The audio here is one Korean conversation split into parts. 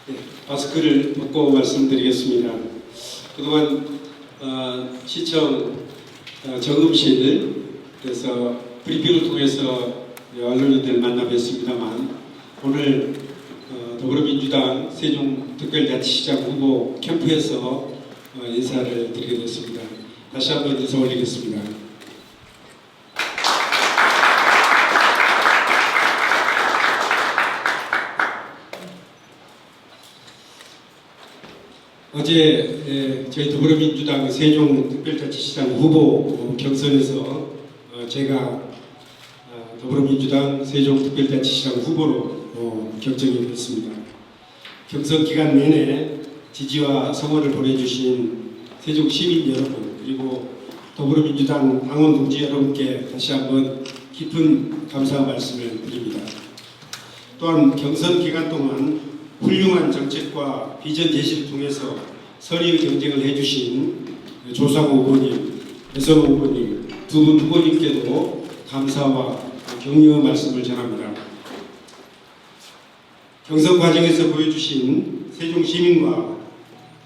네, 마스크를 벗고 말씀드리겠습니다. 그동안 시청 정음실에서 브리핑을 통해서 언론인들 만나 뵀습니다만 오늘 더불어민주당 세종특별자치시장 후보 캠프에서 인사를 드리게 됐습니다. 다시 한번 인사 올리겠습니다. 어제 저희 더불어민주당 세종특별자치시장 후보 경선에서 제가 더불어민주당 세종특별자치시장 후보로 결정이 됐습니다. 경선 기간 내내 지지와 성원을 보내주신 세종 시민 여러분 그리고 더불어민주당 당원 동지 여러분께 다시 한번 깊은 감사 말씀을 드립니다. 또한 경선 기간 동안 훌륭한 정책과 비전 제시를 통해서 선의 경쟁을 해주신 조상호 후보님, 배선호 후보님 두 분 후보님께도 감사와 격려 말씀을 전합니다. 경선 과정에서 보여주신 세종 시민과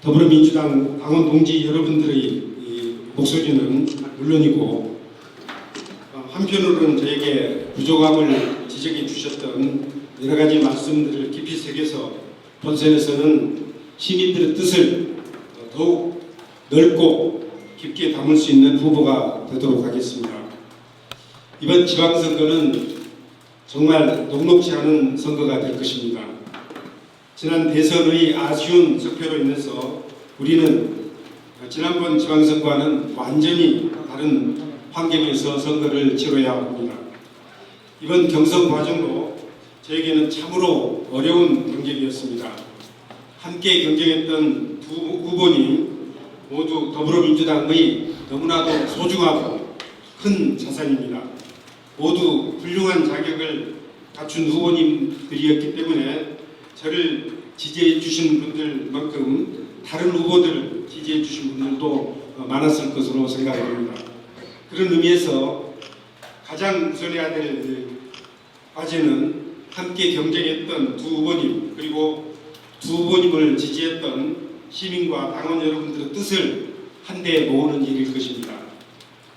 더불어민주당 당원 동지 여러분들의 목소리는 물론이고 한편으로는 저에게 부족함을 지적해 주셨던 여러 가지 말씀들을 깊이 새겨서 본선에서는 시민들의 뜻을 더욱 넓고 깊게 담을 수 있는 후보가 되도록 하겠습니다. 이번 지방선거는 정말 녹록지 않은 선거가 될 것입니다. 지난 대선의 아쉬운 석패로 인해서 우리는 지난번 지방선거와는 완전히 다른 환경에서 선거를 치러야 합니다. 이번 경선 과정도 저에게는 참으로 어려운 경쟁이었습니다. 함께 경쟁했던 두 후보님 모두 더불어민주당의 너무나도 소중하고 큰 자산입니다. 모두 훌륭한 자격을 갖춘 후보님들이었기 때문에 저를 지지해 주신 분들만큼 다른 후보들을 지지해 주신 분들도 많았을 것으로 생각합니다. 그런 의미에서 가장 우선해야 될 과제는 함께 경쟁했던 두 후보님 그리고 두 후보님을 지지했던 시민과 당원 여러분들의 뜻을 한데 모으는 일일 것입니다.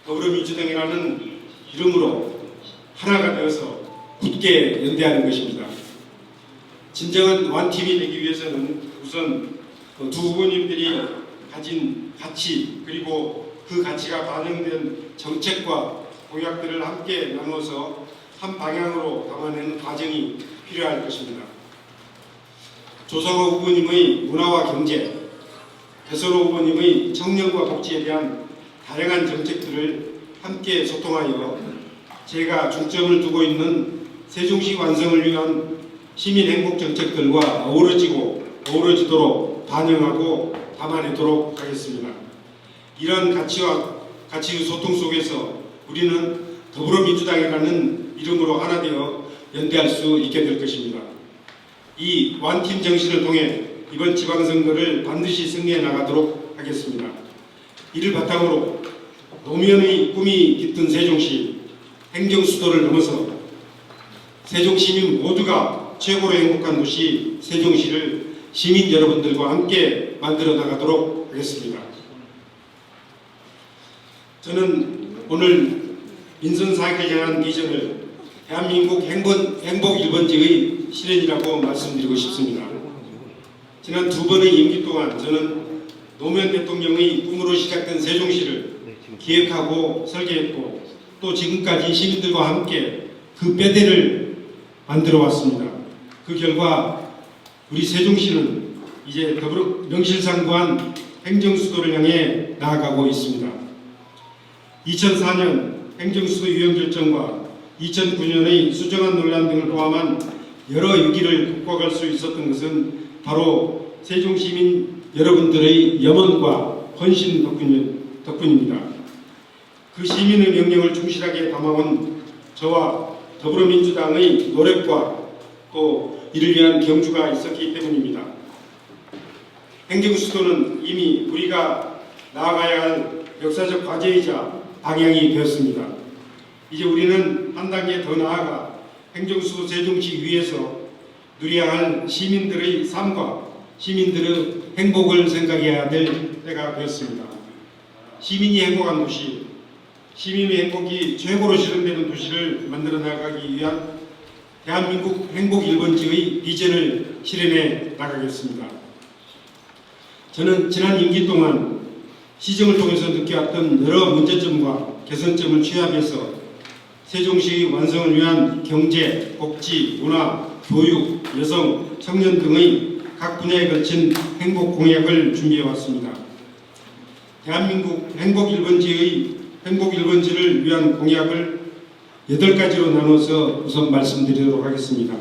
더불어민주당이라는 이름으로 하나가 되어서 굳게 연대하는 것입니다. 진정한 완팀이 되기 위해서는 우선 두 후보님들이 가진 가치 그리고 그 가치가 반영된 정책과 공약들을 함께 나누어서 한 방향으로 담아내는 과정이 필요할 것입니다. 조상호 후보님의 문화와 경제, 배선호 후보님의 청년과 복지에 대한 다양한 정책들을 함께 소통하여 제가 중점을 두고 있는 세종시 완성을 위한 시민 행복 정책들과 어우러지도록 반영하고 담아내도록 하겠습니다. 이런 가치의 소통 속에서 우리는 더불어민주당이라는 이름으로 하나 되어 연대할 수 있게 될 것입니다. 이 완팀 정신을 통해 이번 지방선거를 반드시 승리해 나가도록 하겠습니다. 이를 바탕으로 노무현의 꿈이 깃든 세종시 행정수도를 넘어서 세종시민 모두가 최고로 행복한 도시 세종시를 시민 여러분들과 함께 만들어 나가도록 하겠습니다. 저는 오늘 민선사역을 향한 비전을 대한민국 행복 1번지의 실현이라고 말씀드리고 싶습니다. 지난 두 번의 임기 동안 저는 노무현 대통령의 꿈으로 시작된 세종시를 기획하고 설계했고 또 지금까지 시민들과 함께 그 뼈대를 만들어 왔습니다. 그 결과 우리 세종시는 이제 명실상부한 행정수도를 향해 나아가고 있습니다. 2004년 행정수도 유형 결정과 2009년의 수정안 논란 등을 포함한 여러 위기를 극복할 수 있었던 것은 바로 세종시민 여러분들의 염원과 헌신 덕분입니다. 그 시민의 명령을 충실하게 담아온 저와 더불어민주당의 노력과 또 이를 위한 경주가 있었기 때문입니다. 행정수도는 이미 우리가 나아가야 할 역사적 과제이자 방향이 되었습니다. 이제 우리는 한 단계 더 나아가 행정수도 세종시 위에서 누려야 할 시민들의 삶과 시민들의 행복을 생각해야 될 때가 되었습니다. 시민이 행복한 도시, 시민의 행복이 최고로 실현되는 도시를 만들어 나가기 위한 대한민국 행복 1번지의 비전을 실현해 나가겠습니다. 저는 지난 임기 동안 시정을 통해서 느껴왔던 여러 문제점과 개선점을 취합해서 세종시의 완성을 위한 경제, 복지, 문화, 교육, 여성, 청년 등의 각 분야에 걸친 행복 공약을 준비해 왔습니다. 대한민국 행복 1번지를 위한 공약을 8가지로 나눠서 우선 말씀드리도록 하겠습니다.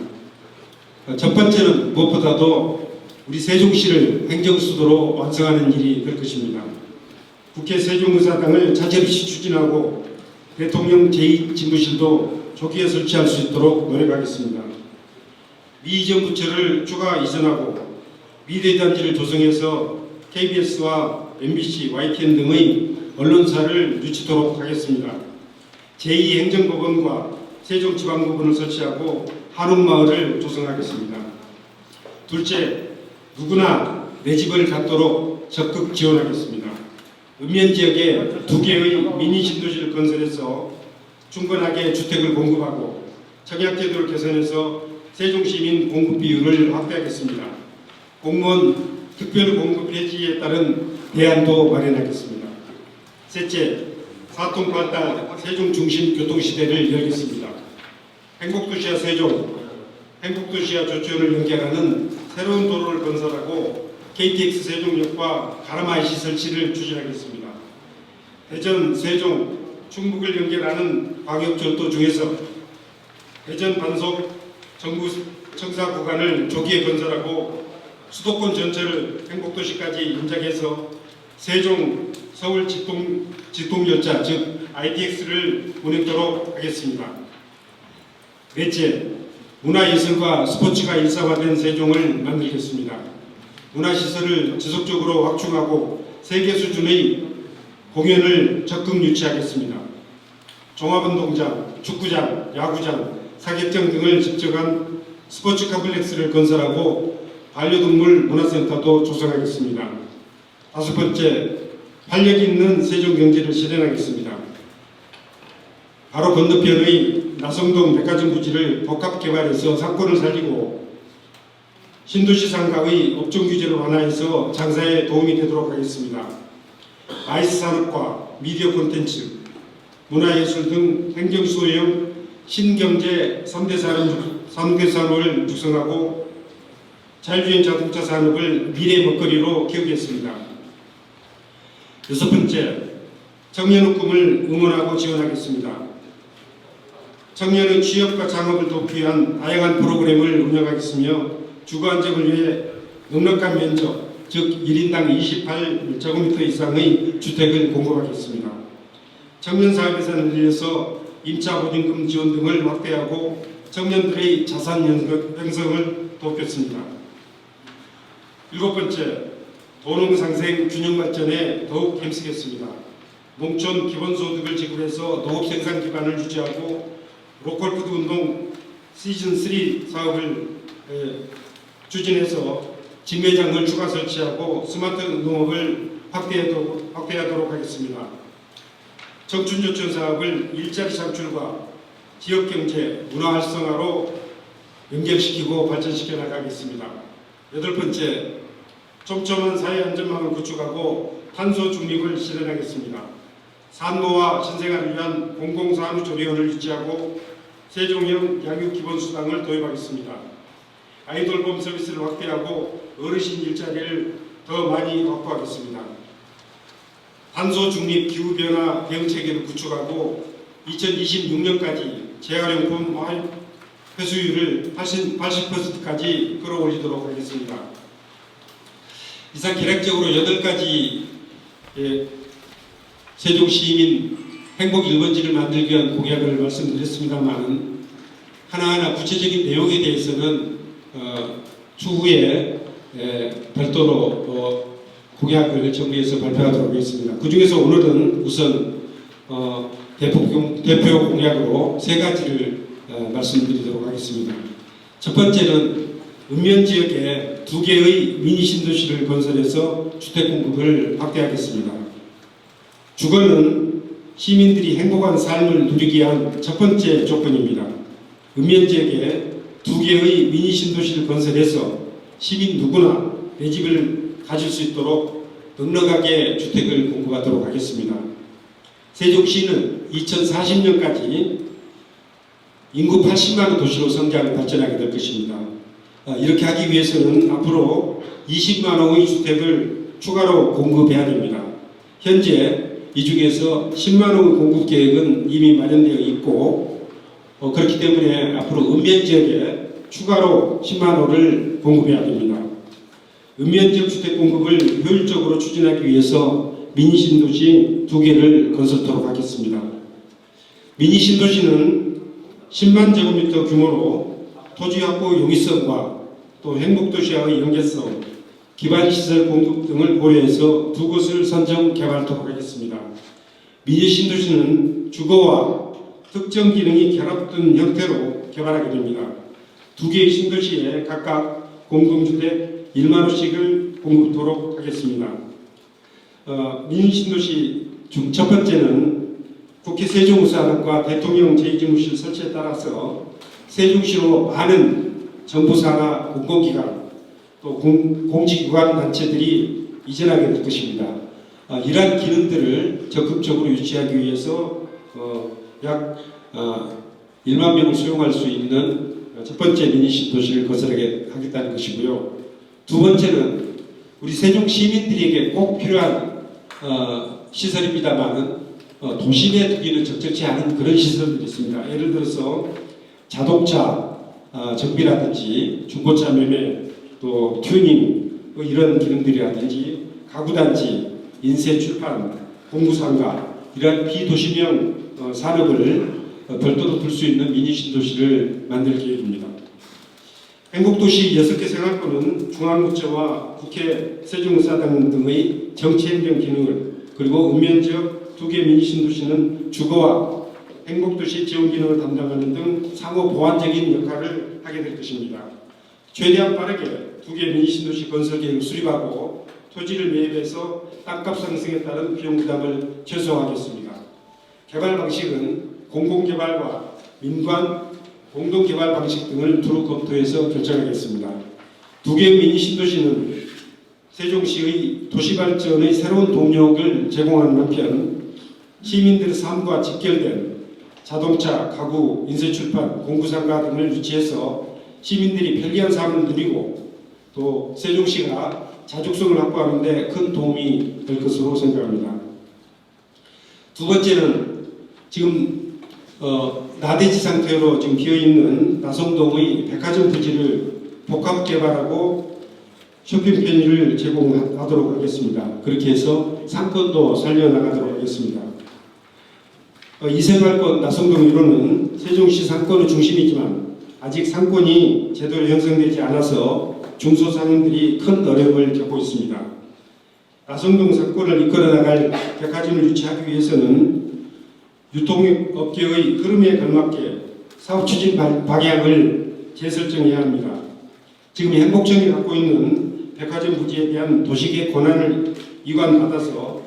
첫 번째는 무엇보다도 우리 세종시를 행정수도로 완성하는 일이 될 것입니다. 국회 세종의사당을 차질없이 추진하고 대통령 제2집무실도 조기에 설치할 수 있도록 노력하겠습니다. 미이전 부처를 추가 이전하고 미디어단지를 조성해서 KBS와 MBC, YTN 등의 언론사를 유치토록 하겠습니다. 제2행정법원과 세종지방법원을 설치하고 한옥마을을 조성하겠습니다. 둘째, 누구나 내 집을 갖도록 적극 지원하겠습니다. 읍면지역에 2개의 미니신도시를 건설해서 충분하게 주택을 공급하고 청약제도를 개선해서 세종시민 공급 비율을 확대하겠습니다. 공무원 특별공급 폐지에 따른 대안도 마련하겠습니다. 셋째, 사통팔달 세종 중심 교통시대를 열겠습니다. 행복도시와 세종, 행복도시와 조치원을 연결하는 새로운 도로를 건설하고 KTX 세종역과 가라마이시 설치를 추진하겠습니다. 대전, 세종, 충북을 연결하는 광역철도 중에서 대전 반석 정부 청사 구간을 조기에 건설하고 수도권 전체를 행복도시까지 연장해서 세종 서울 직통열차 즉 ITX를 운행토록 하겠습니다. 넷째, 문화예술과 스포츠가 일상화된 세종을 만들겠습니다. 문화시설을 지속적으로 확충하고 세계 수준의 공연을 적극 유치하겠습니다. 종합운동장, 축구장, 야구장, 사격장 등을 집적한 스포츠 컴플렉스를 건설하고 반려동물 문화센터도 조성하겠습니다. 다섯 번째, 활력 있는 세종경제를 실현하겠습니다. 바로 건너편의 나성동 백화점 부지를 복합 개발해서 상권을 살리고 신도시 상가의 업종 규제를 완화해서 장사에 도움이 되도록 하겠습니다. IS 산업과 미디어 콘텐츠, 문화예술 등 행정수호형 신경제 3대 산업을 육성하고 자율주행 자동차 산업을 미래 먹거리로 키우겠습니다. 여섯 번째, 청년의 꿈을 응원하고 지원하겠습니다. 청년의 취업과 창업을 돕기 위한 다양한 프로그램을 운영하겠으며 주거 안정을 위해 넉넉한 면적, 즉 1인당 28제곱미터 이상의 주택을 공급하겠습니다. 청년 사업 예산을 늘려서 임차 보증금 지원 등을 확대하고 청년들의 자산 형성을 돕겠습니다. 일곱 번째, 도농 상생 균형 발전에 더욱 힘쓰겠습니다. 농촌 기본소득을 지급해서 농업 생산 기반을 유지하고 로컬푸드 운동 시즌3 사업을 추진해서 직매장을 추가 설치하고 스마트 농업을 확대하도록 하겠습니다. 청춘조천 사업을 일자리 창출과 지역경제, 문화 활성화로 연결시키고 발전시켜 나가겠습니다. 여덟 번째, 촘촘한 사회 안전망을 구축하고 탄소 중립을 실현하겠습니다. 산모와 신생아를 위한 공공산후조리원을 유치하고 세종형 양육기본수당을 도입하겠습니다. 아이돌봄 서비스를 확대하고 어르신 일자리를 더 많이 확보하겠습니다. 탄소 중립 기후변화 대응체계를 구축하고 2026년까지 재활용품 회수율을 80%까지 끌어올리도록 하겠습니다. 이상 개략적으로 8가지 세종시민 행복 1번지를 만들기 위한 공약을 말씀드렸습니다만 하나하나 구체적인 내용에 대해서는 추후에 별도로 공약을 정리해서 발표하도록 하겠습니다. 그 중에서 오늘은 우선 대표 공약으로 3가지를 말씀드리도록 하겠습니다. 첫 번째는 읍면 지역에 2개의 미니 신도시를 건설해서 주택 공급을 확대하겠습니다. 주거는 시민들이 행복한 삶을 누리기 위한 첫 번째 조건입니다. 읍면 지역에 2개의 미니 신도시를 건설해서 시민 누구나 내 집을 가질 수 있도록 넉넉하게 주택을 공급하도록 하겠습니다. 세종시는 2040년까지 인구 80만의 도시로 성장 발전하게 될 것입니다. 이렇게 하기 위해서는 앞으로 20만 호의 주택을 추가로 공급해야 됩니다. 현재 이 중에서 10만 호 공급 계획은 이미 마련되어 있고 그렇기 때문에 앞으로 읍면 지역에 추가로 10만 호를 공급해야 됩니다. 읍면 지역 주택 공급을 효율적으로 추진하기 위해서 미니 신도시 2개를 건설토록 하겠습니다. 미니 신도시는 10만 제곱미터 규모로 토지 확보 용이성과 또 행복도시와의 연계성, 기반시설 공급 등을 고려해서 2곳을 선정 개발토록 하겠습니다. 미니 신도시는 주거와 특정 기능이 결합된 형태로 개발하게 됩니다. 2개의 신도시에 각각 공동주택 1만 호씩을 공급토록 하겠습니다. 미니 신도시 중 첫 번째는 국회 세종의사당과 대통령 제2집무실 설치에 따라서 세종시로 많은 정부사나 공공기관 또 공직기관 단체들이 이전하게 될 것입니다. 이러한 기능들을 적극적으로 유치하기 위해서 약 1만 명을 수용할 수 있는 첫 번째 미니 신도시를 건설하게 하겠다는 것이고요. 두 번째는 우리 세종 시민들에게 꼭 필요한 시설입니다만은 도심에 두기는 적절치 않은 그런 시설들이 있습니다. 예를 들어서 자동차 정비라든지 중고차 매매 또 튜닝 이런 기능들이라든지 가구단지 인쇄 출판 공구상가 이러한 비도시명 산업을 별도로 둘 수 있는 미니 신도시를 만들 계획입니다. 행복도시 6개 생활권은 중앙부처와 국회 세종의사당 등의 정치행정 기능을 그리고 읍면지역 2개 미니 신도시는 주거와 행복도시 지원 기능을 담당하는 등 상호 보완적인 역할을 하게 될 것입니다. 최대한 빠르게 2개 미니 신도시 건설 계획을 수립하고 토지를 매입해서 땅값 상승에 따른 비용 부담을 최소화하겠습니다. 개발 방식은 공공개발과 민관 공동개발 방식 등을 두루 검토해서 결정하겠습니다. 2개 미니 신도시는 세종시의 도시발전의 새로운 동력을 제공하는 한편 시민들의 삶과 직결된 자동차, 가구, 인쇄출판, 공구상가 등을 유치해서 시민들이 편리한 삶을 누리고 또 세종시가 자족성을 확보하는 데 큰 도움이 될 것으로 생각합니다. 두 번째는 지금 나대지 상태로 지금 비어있는 나성동의 백화점 부지를 복합 개발하고 쇼핑 편의를 제공하도록 하겠습니다. 그렇게 해서 상권도 살려나가도록 하겠습니다. 이생활권 나성동 1호는 세종시 상권의 중심이지만 아직 상권이 제대로 형성되지 않아서 중소상인들이 큰 어려움을 겪고 있습니다. 나성동 상권을 이끌어나갈 백화점을 유치하기 위해서는 유통업계의 흐름에 걸맞게 사업 추진 방향을 재설정해야 합니다. 지금 행복청이 갖고 있는 백화점 부지에 대한 도시계획 권한을 이관받아서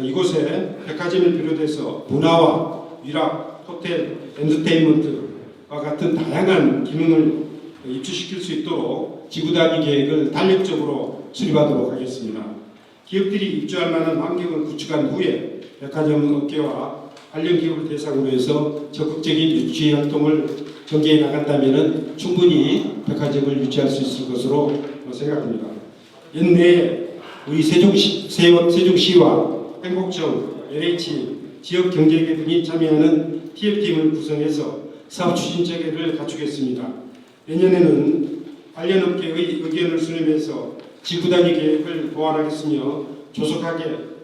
이곳에 백화점을 비롯해서 문화와 위락, 호텔, 엔터테인먼트와 같은 다양한 기능을 입주시킬 수 있도록 지구단위 계획을 탄력적으로 수립하도록 하겠습니다. 기업들이 입주할 만한 환경을 구축한 후에 백화점 업계와 관련 기업을 대상으로 해서 적극적인 유치 활동을 전개해 나간다면 충분히 백화점을 유치할 수 있을 것으로 생각합니다. 연내에 우리 세종시와 행복청, LH, 지역경제계 등이 참여하는 TF팀을 구성해서 사업 추진 체계를 갖추겠습니다. 내년에는 관련 업계의 의견을 수렴해서 지구단위 계획을 보완하겠으며 조속하게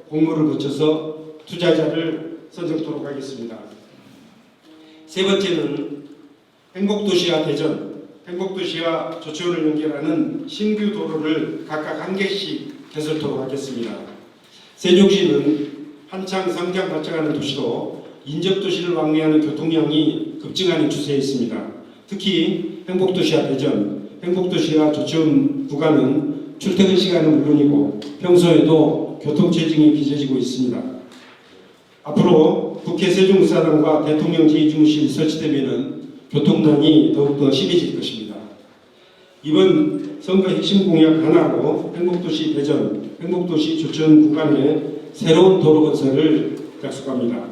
공모를 거쳐서 투자자를 선정토록 하겠습니다. 세 번째는 행복도시와 대전, 행복도시와 조치원을 연결하는 신규 도로를 각각 1개씩 개설토록 하겠습니다. 세종시는 한창 성장 발전하는 도시로 인접도시를 왕래하는 교통량이 급증하는 추세에 있습니다. 특히 행복도시와 대전, 행복도시와 조천 구간은 출퇴근 시간은 물론이고 평소에도 교통체증이 빚어지고 있습니다. 앞으로 국회 세종의사당과 대통령 제2주무실이 설치되면 교통난이 더욱더 심해질 것입니다. 이번 선거 핵심 공약 하나로 행복도시 대전, 행복도시 조천 구간에 새로운 도로 건설을 약속합니다.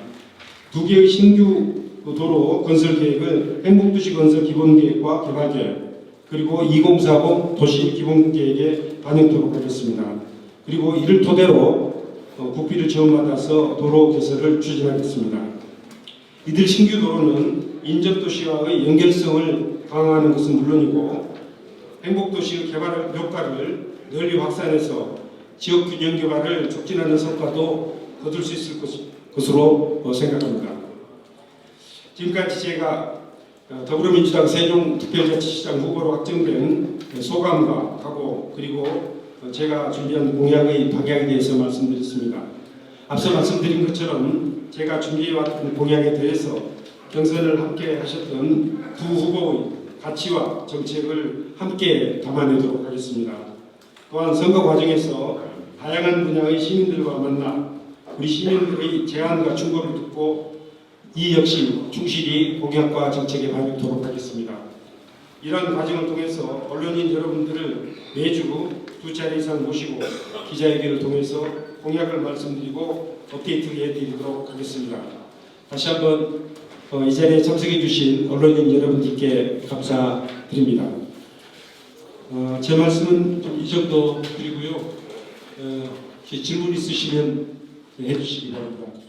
두 개의 신규 도로 건설 계획을 행복도시 건설 기본계획과 개발계획 그리고 2040 도시 기본계획에 반영토록 하겠습니다. 그리고 이를 토대로 국비를 지원받아서 도로 개설을 추진하겠습니다. 이들 신규 도로는 인접도시와의 연결성을 강화하는 것은 물론이고 행복도시의 개발 효과를 널리 확산해서 지역 균형 개발을 촉진하는 성과도 거둘 수 있을 것으로 생각합니다. 지금까지 제가 더불어민주당 세종특별자치시장 후보로 확정된 소감과 각오 그리고 제가 준비한 공약의 방향에 대해서 말씀드렸습니다. 앞서 말씀드린 것처럼 제가 준비해왔던 공약에 대해서 경선을 함께 하셨던 두 후보의 가치와 정책을 함께 담아내도록 하겠습니다. 또한 선거 과정에서 다양한 분야의 시민들과 만나 우리 시민들의 제안과 충고를 듣고 이 역시 충실히 공약과 정책에 반영토록 하겠습니다. 이러한 과정을 통해서 언론인 여러분들을 매주 2차례 이상 모시고 기자회견을 통해서 공약을 말씀드리고 업데이트를 해드리도록 하겠습니다. 다시 한번 이 자리에 참석해 주신 언론인 여러분들께 감사드립니다. 제 말씀은 좀 이 정도 드리고요. 질문 있으시면 해주시기 바랍니다.